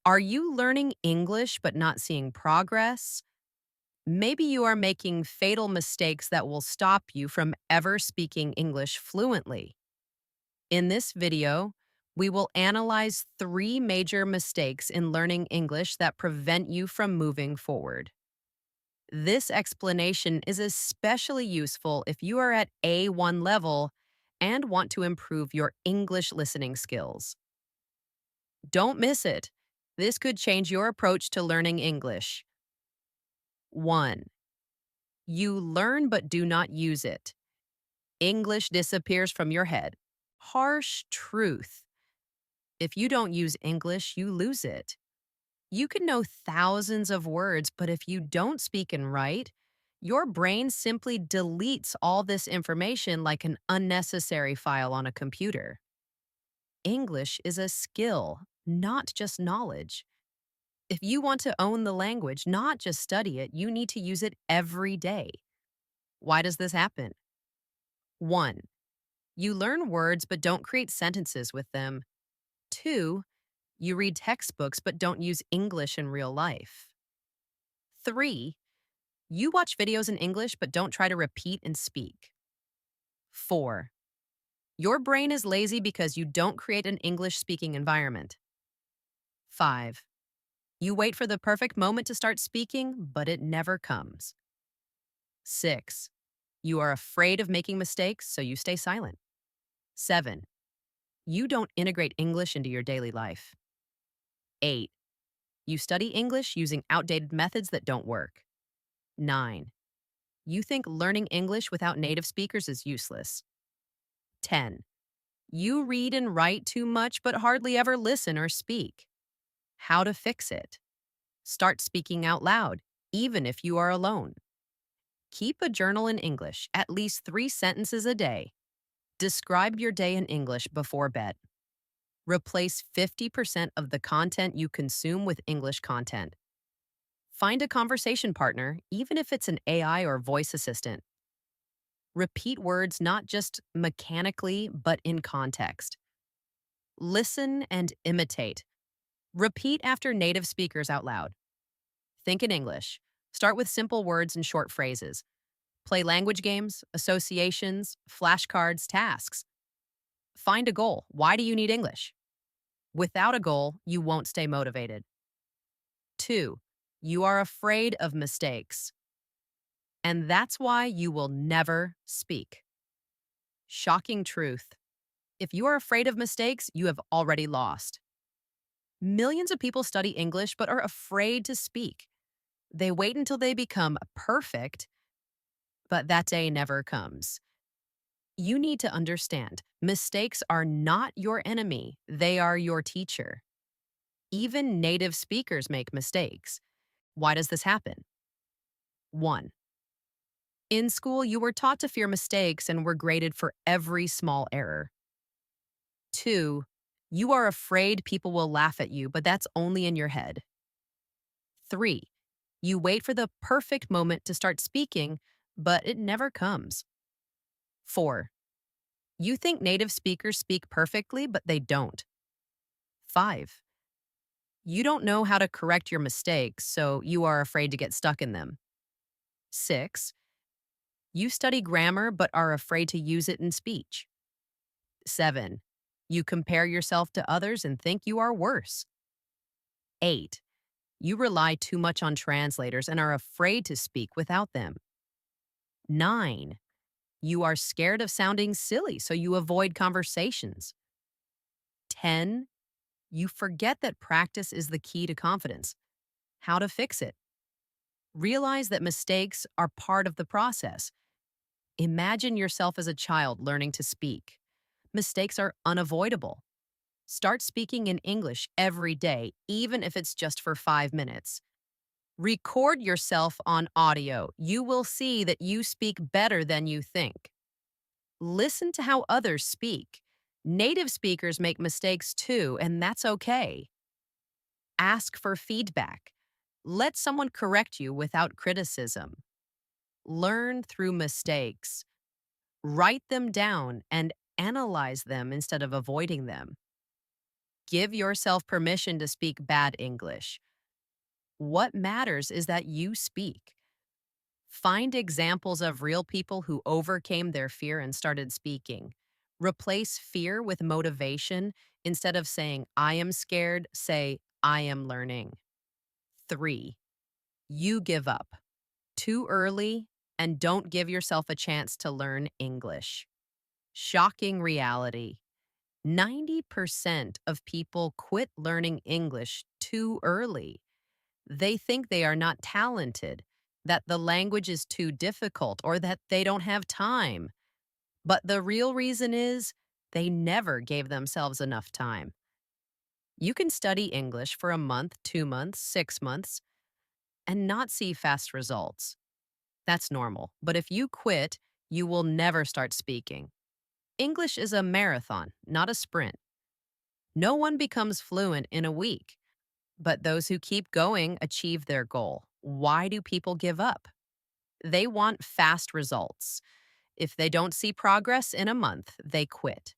Are you learning English but not seeing progress? Maybe you are making fatal mistakes that will stop you from ever speaking English fluently. In this video, we will analyze three major mistakes in learning English that prevent you from moving forward. This explanation is especially useful if you are at A1 level and want to improve your English listening skills. Don't miss it. This could change your approach to learning English. 1. You learn but do not use it. English disappears from your head. Harsh truth. If you don't use English, you lose it. You can know thousands of words, but if you don't speak and write, your brain simply deletes all this information like an unnecessary file on a computer. English is a skill, not just knowledge. If you want to own the language, not just study it, you need to use it every day. Why does this happen? 1. You learn words but don't create sentences with them. 2. You read textbooks but don't use English in real life. 3. You watch videos in English but don't try to repeat and speak. 4. Your brain is lazy because you don't create an English speaking environment. 5. You wait for the perfect moment to start speaking, but it never comes. 6. You are afraid of making mistakes, so you stay silent. 7. You don't integrate English into your daily life. 8. You study English using outdated methods that don't work. 9. You think learning English without native speakers is useless. 10. You read and write too much but hardly ever listen or speak. How to fix it? Start speaking out loud, even if you are alone. Keep a journal in English, at least 3 sentences a day. Describe your day in English before bed. Replace 50% of the content you consume with English content. Find a conversation partner, even if it's an AI or voice assistant. Repeat words not just mechanically, but in context. Listen and imitate. Repeat after native speakers out loud. Think in English. Start with simple words and short phrases. Play language games, associations, flashcards, tasks. Find a goal. Why do you need English? Without a goal, you won't stay motivated. 2. You are afraid of mistakes. And that's why you will never speak. Shocking truth. If you are afraid of mistakes, you have already lost. Millions of people study English but are afraid to speak. They wait until they become perfect, but that day never comes. You need to understand, mistakes are not your enemy, they are your teacher. Even native speakers make mistakes. Why does this happen? 1. In school, you were taught to fear mistakes and were graded for every small error. 2. You are afraid people will laugh at you, but that's only in your head. 3. You wait for the perfect moment to start speaking, but it never comes. 4. You think native speakers speak perfectly, but they don't. 5. You don't know how to correct your mistakes, so you are afraid to get stuck in them. 6. You study grammar but are afraid to use it in speech. 7. You compare yourself to others and think you are worse. 8. You rely too much on translators and are afraid to speak without them. 9. You are scared of sounding silly, so you avoid conversations. 10. You forget that practice is the key to confidence. How to fix it? Realize that mistakes are part of the process. Imagine yourself as a child learning to speak. Mistakes are unavoidable. Start speaking in English every day, even if it's just for 5 minutes. Record yourself on audio. You will see that you speak better than you think. Listen to how others speak. Native speakers make mistakes too, and that's okay. Ask for feedback. Let someone correct you without criticism. Learn through mistakes. Write them down and analyze them instead of avoiding them. Give yourself permission to speak bad English. What matters is that you speak. Find examples of real people who overcame their fear and started speaking. Replace fear with motivation. Instead of saying, I am scared, say, I am learning. 3. You give up too early and don't give yourself a chance to learn English. Shocking reality. 90% of people quit learning English too early. They think they are not talented, that the language is too difficult, or that they don't have time. But the real reason is they never gave themselves enough time. You can study English for a month, 2 months, 6 months, and not see fast results. That's normal. But if you quit, you will never start speaking. English is a marathon, not a sprint. No one becomes fluent in a week, but those who keep going achieve their goal. Why do people give up? They want fast results. If they don't see progress in a month, they quit.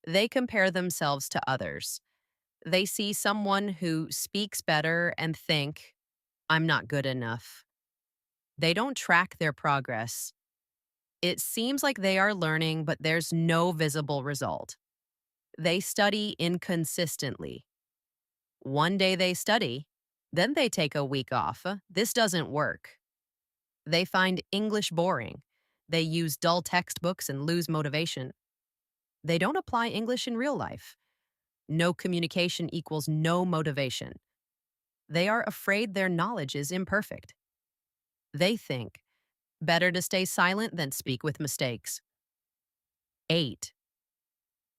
They compare themselves to others. They see someone who speaks better and think, I'm not good enough. They don't track their progress. It seems like they are learning, but there's no visible result. They study inconsistently. One day they study, then they take a week off. This doesn't work. They find English boring. They use dull textbooks and lose motivation. They don't apply English in real life. No communication equals no motivation. They are afraid their knowledge is imperfect. They think, better to stay silent than speak with mistakes. 8.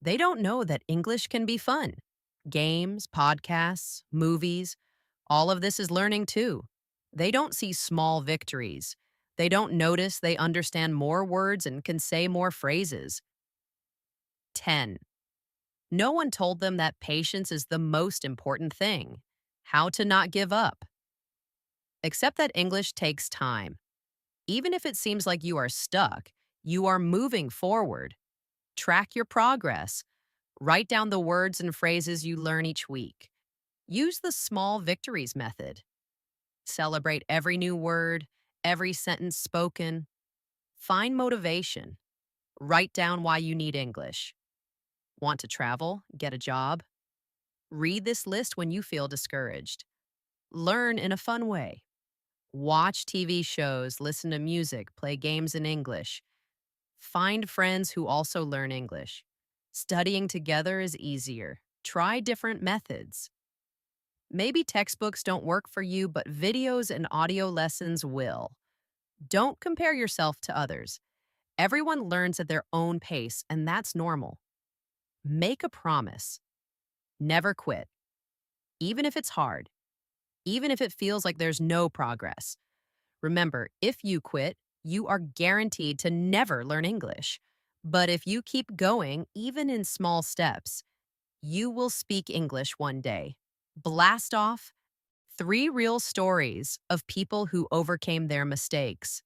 They don't know that English can be fun. Games, podcasts, movies, all of this is learning too. They don't see small victories. They don't notice they understand more words and can say more phrases. 10. No one told them that patience is the most important thing. How to not give up. Accept that English takes time. Even if it seems like you are stuck, you are moving forward. Track your progress. Write down the words and phrases you learn each week. Use the small victories method. Celebrate every new word, every sentence spoken. Find motivation. Write down why you need English. Want to travel? Get a job? Read this list when you feel discouraged. Learn in a fun way. Watch TV shows, listen to music, play games in English. Find friends who also learn English. Studying together is easier. Try different methods. Maybe textbooks don't work for you, but videos and audio lessons will. Don't compare yourself to others. Everyone learns at their own pace, and that's normal. Make a promise. Never quit. Even if it's hard. Even if it feels like there's no progress. Remember, if you quit, you are guaranteed to never learn English. But if you keep going, even in small steps, you will speak English one day. Blast off 3 real stories of people who overcame their mistakes.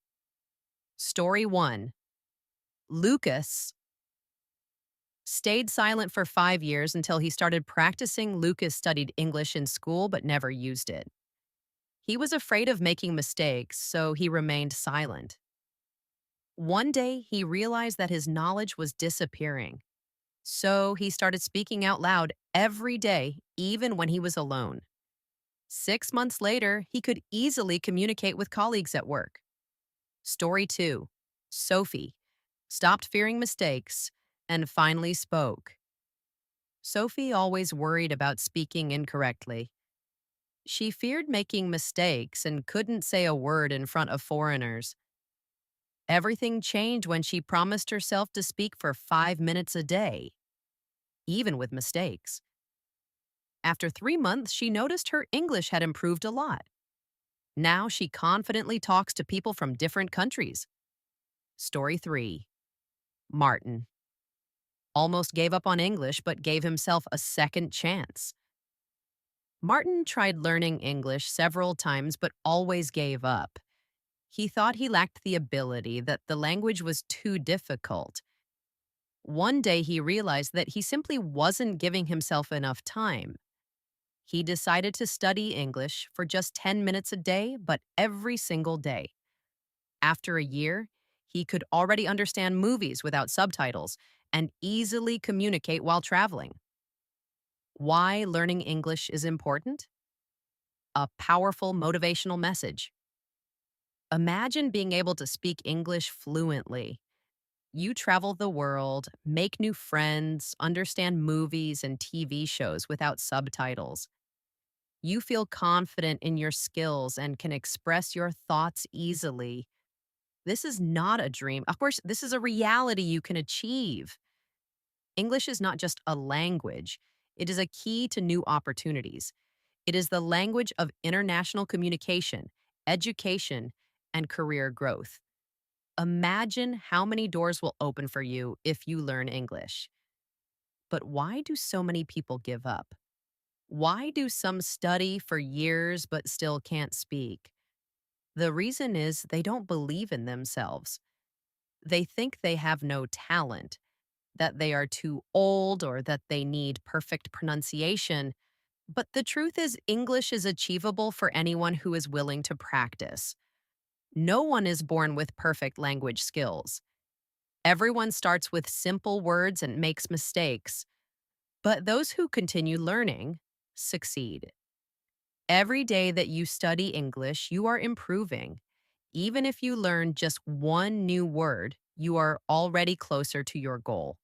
Story 1. Lucas stayed silent for 5 years until he started practicing. Lucas studied English in school but never used it. He was afraid of making mistakes, so he remained silent. One day, he realized that his knowledge was disappearing. So he started speaking out loud every day, even when he was alone. 6 months later, he could easily communicate with colleagues at work. Story 2. Sophie stopped fearing mistakes and finally spoke. Sophie always worried about speaking incorrectly. She feared making mistakes and couldn't say a word in front of foreigners. Everything changed when she promised herself to speak for 5 minutes a day, even with mistakes. After 3 months, she noticed her English had improved a lot. Now she confidently talks to people from different countries. Story 3. Martin almost gave up on English but gave himself a second chance. Martin tried learning English several times but always gave up. He thought he lacked the ability, that the language was too difficult. One day he realized that he simply wasn't giving himself enough time. He decided to study English for just 10 minutes a day, but every single day. After a year, he could already understand movies without subtitles and easily communicate while traveling. Why learning English is important? A powerful motivational message. Imagine being able to speak English fluently. You travel the world, make new friends, understand movies and TV shows without subtitles. You feel confident in your skills and can express your thoughts easily. This is not a dream. Of course, this is a reality you can achieve. English is not just a language, it is a key to new opportunities. It is the language of international communication, education, and career growth. Imagine how many doors will open for you if you learn English. But why do so many people give up? Why do some study for years but still can't speak? The reason is they don't believe in themselves. They think they have no talent, that they are too old, or that they need perfect pronunciation. But the truth is, English is achievable for anyone who is willing to practice. No one is born with perfect language skills. Everyone starts with simple words and makes mistakes. But those who continue learning succeed. Every day that you study English, you are improving. Even if you learn just one new word, you are already closer to your goal.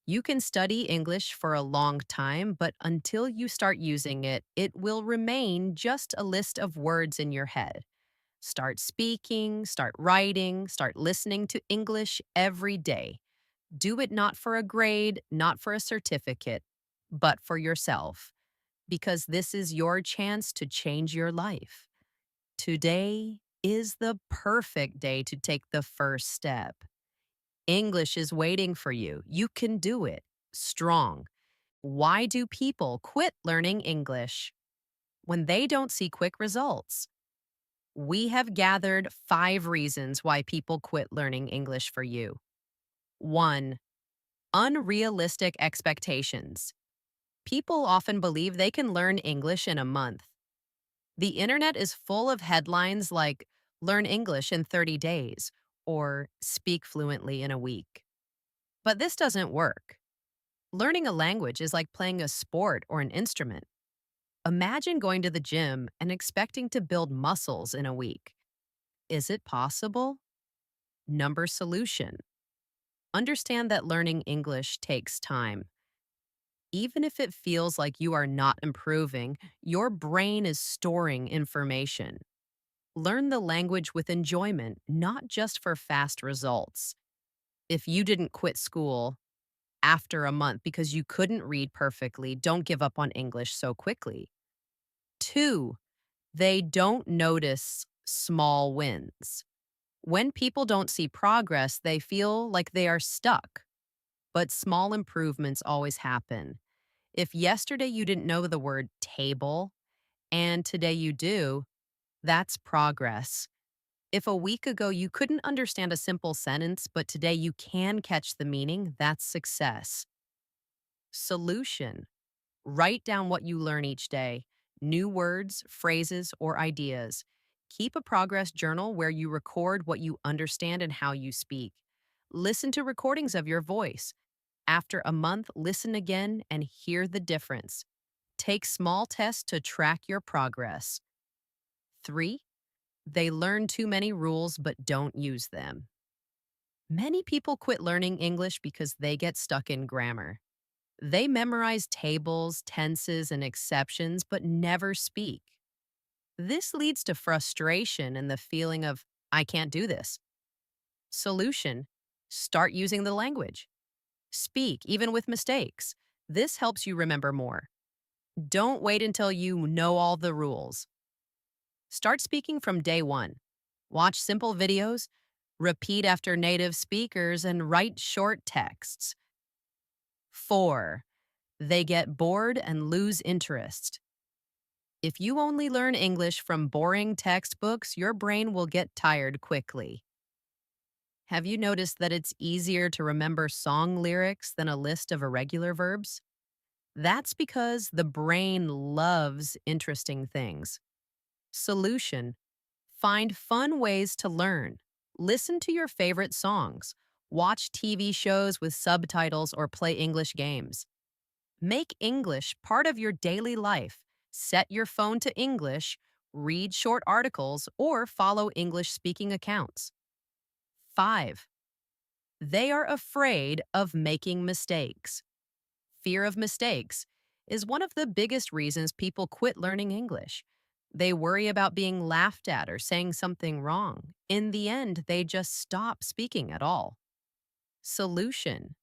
You can study English for a long time, but until you start using it, it will remain just a list of words in your head. Start speaking, start writing, start listening to English every day. Do it not for a grade, not for a certificate, but for yourself, because this is your chance to change your life. Today is the perfect day to take the first step. English is waiting for you. You can do it. Strong. Why do people quit learning English when they don't see quick results? We have gathered 5 reasons why people quit learning English for you. 1. Unrealistic expectations. People often believe they can learn English in a month. The internet is full of headlines like "Learn English in 30 days" or "Speak fluently in a week." But this doesn't work. Learning a language is like playing a sport or an instrument. Imagine going to the gym and expecting to build muscles in a week. Is it possible? Number solution. Understand that learning English takes time. Even if it feels like you are not improving, your brain is storing information. Learn the language with enjoyment, not just for fast results. If you didn't quit school after a month because you couldn't read perfectly, don't give up on English so quickly. 2, they don't notice small wins. When people don't see progress, they feel like they are stuck. But small improvements always happen. If yesterday you didn't know the word table and today you do, that's progress. If a week ago you couldn't understand a simple sentence, but today you can catch the meaning, that's success. Solution. Write down what you learn each day, new words, phrases, or ideas. Keep a progress journal where you record what you understand and how you speak. Listen to recordings of your voice. After a month, listen again and hear the difference. Take small tests to track your progress. 3, they learn too many rules but don't use them. Many people quit learning English because they get stuck in grammar. They memorize tables, tenses, and exceptions, but never speak. This leads to frustration and the feeling of, I can't do this. Solution. Start using the language. Speak, even with mistakes. This helps you remember more. Don't wait until you know all the rules. Start speaking from day one. Watch simple videos, repeat after native speakers, and write short texts. 4, they get bored and lose interest. If you only learn English from boring textbooks, your brain will get tired quickly. Have you noticed that it's easier to remember song lyrics than a list of irregular verbs? That's because the brain loves interesting things. Solution: find fun ways to learn. Listen to your favorite songs. Watch TV shows with subtitles or play English games. Make English part of your daily life. Set your phone to English, read short articles, or follow English speaking accounts. 5. They are afraid of making mistakes. Fear of mistakes is one of the biggest reasons people quit learning English. They worry about being laughed at or saying something wrong. In the end, they just stop speaking at all. Solution: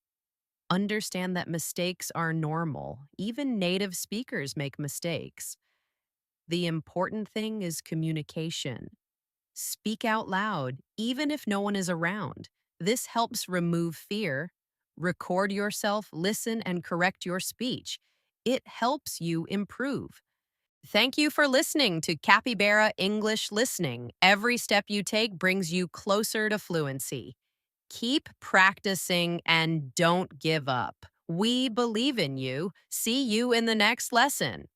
understand that mistakes are normal. Even native speakers make mistakes. The important thing is communication. Speak out loud, even if no one is around. This helps remove fear. Record yourself, listen, and correct your speech. It helps you improve. Thank you for listening to Capybara English Listening. Every step you take brings you closer to fluency. Keep practicing and don't give up. We believe in you. See you in the next lesson.